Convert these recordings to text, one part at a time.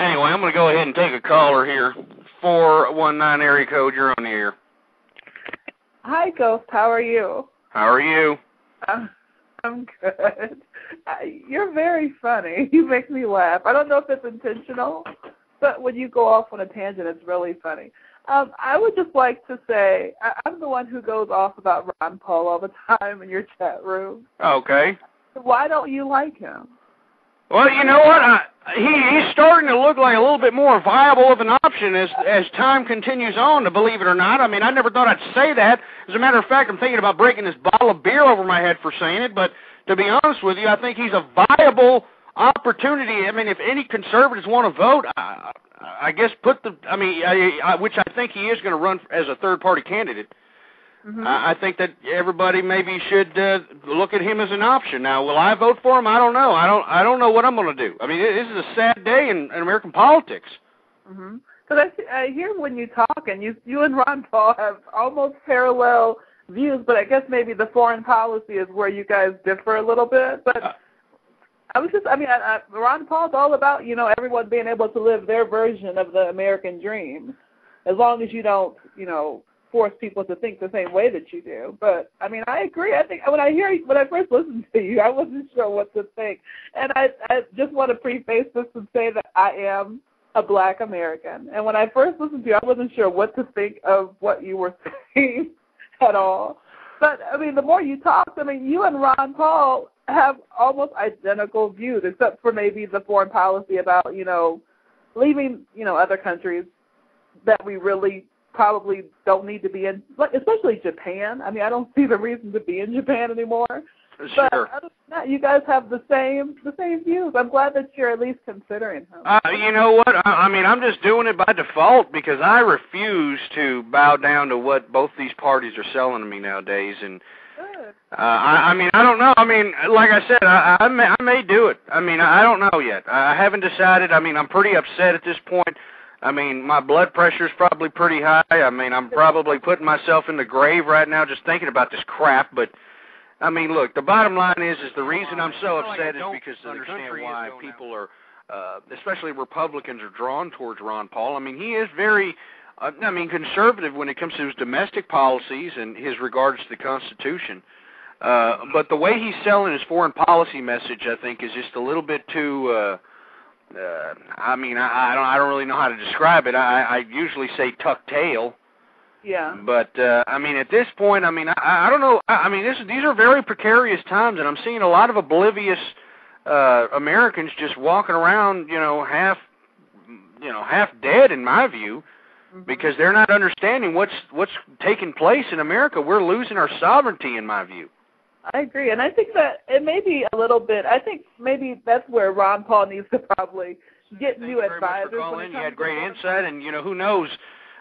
Anyway, I'm going to go ahead and take a caller here. 419 area code, you're on the air. Hi, Ghost. How are you? How are you? I'm good. You're very funny. You make me laugh. I don't know if it's intentional, but when you go off on a tangent, it's really funny. I would just like to say I'm the one who goes off about Rawn Paul all the time in your chat room. Okay. Why don't you like him? Well, you know what? He's starting to look like a little bit more viable of an option as time continues on, to believe it or not. I mean, I never thought I'd say that. As a matter of fact, I'm thinking about breaking this bottle of beer over my head for saying it, but to be honest with you, I think he's a viable opportunity. I mean, if any conservatives want to vote, I guess which I think he is going to run as a third-party candidate. Mm-hmm. I think that everybody maybe should look at him as an option. Now, will I vote for him? I don't know. I don't know what I'm going to do. I mean, this is a sad day in American politics. Mm-hmm. Because I hear when you talk, and you and Rawn Paul have almost parallel views, but I guess maybe the foreign policy is where you guys differ a little bit. But Rawn Paul's all about, everyone being able to live their version of the American dream, as long as you don't, force people to think the same way that you do. But I mean, I agree. I think when I first listened to you, I wasn't sure what to think, and I just want to preface this and say that I am a Black American, and when I first listened to you, I wasn't sure what to think of what you were saying at all. But I mean, the more you talk, I mean, you and Rawn Paul have almost identical views, except for maybe the foreign policy about leaving other countries that we really probably don't need to be in, especially Japan. I mean, I don't see the reason to be in Japan anymore. Sure. But other than that, you guys have the same views. I'm glad that you're at least considering him. You know what? I mean, I'm just doing it by default because I refuse to bow down to what both these parties are selling to me nowadays. And I mean, I don't know. I mean, like I said, I may do it. I mean, I don't know yet. I haven't decided. I mean, I'm pretty upset at this point. I mean, my blood pressure's probably pretty high. I mean, I'm probably putting myself in the grave right now just thinking about this crap. But, I mean, look, the bottom line is the reason I'm so upset is because of the country why people are, especially Republicans, are drawn towards Rawn Paul. I mean, he is very, conservative when it comes to his domestic policies and his regards to the Constitution. But the way he's selling his foreign policy message, I think, is just a little bit too... I mean, I don't really know how to describe it. I usually say tuck tail. Yeah. But I mean, at this point, I mean, I don't know. I mean, these are very precarious times, and I'm seeing a lot of oblivious Americans just walking around, half dead in my view, because they're not understanding what's taking place in America. We're losing our sovereignty, in my view. I agree, and I think that it may be a little bit. I think maybe that's where Rawn Paul needs to probably get new advisors. You had great insight, and who knows?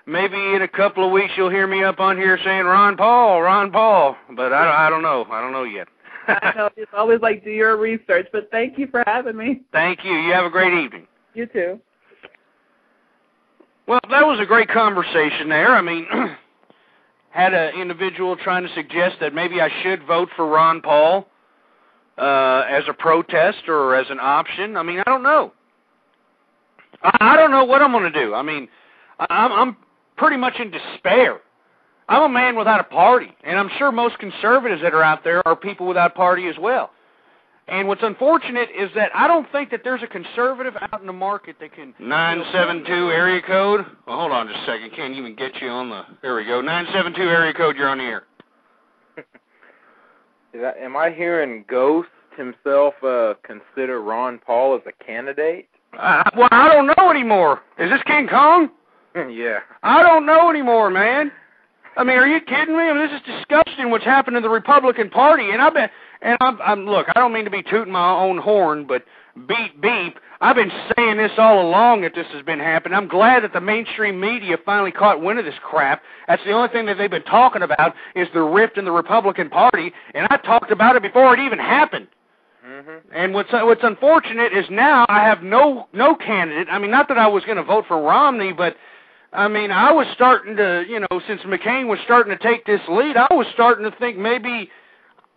Maybe in a couple of weeks you'll hear me up on here saying Rawn Paul. But I don't know. I don't know yet. I know it's always like do your research, but thank you for having me. Thank you. You have a great evening. You too. Well, that was a great conversation there. I mean. Had an individual trying to suggest that maybe I should vote for Rawn Paul as a protest or as an option. I mean, I don't know. I don't know what I'm going to do. I mean, I'm pretty much in despair. I'm a man without a party, and I'm sure most conservatives that are out there are people without party as well. And what's unfortunate is that I don't think that there's a conservative out in the market that can... 972 area code? Well, hold on just a second. Can't even get you on the... There we go. 972 area code, you're on the air. Am I hearing Ghost himself consider Rawn Paul as a candidate? Well, I don't know anymore. Is this King Kong? Yeah. I don't know anymore, man. I mean, are you kidding me? I mean, this is disgusting what's happened to the Republican Party. And look, I don't mean to be tooting my own horn, but beep, beep. I've been saying this all along that this has been happening. I'm glad that the mainstream media finally caught wind of this crap. That's the only thing that they've been talking about is the rift in the Republican Party, and I talked about it before it even happened. And what's unfortunate is now I have no candidate. I mean, not that I was going to vote for Romney, but I mean, I was starting to, since McCain was starting to take this lead, I was starting to think maybe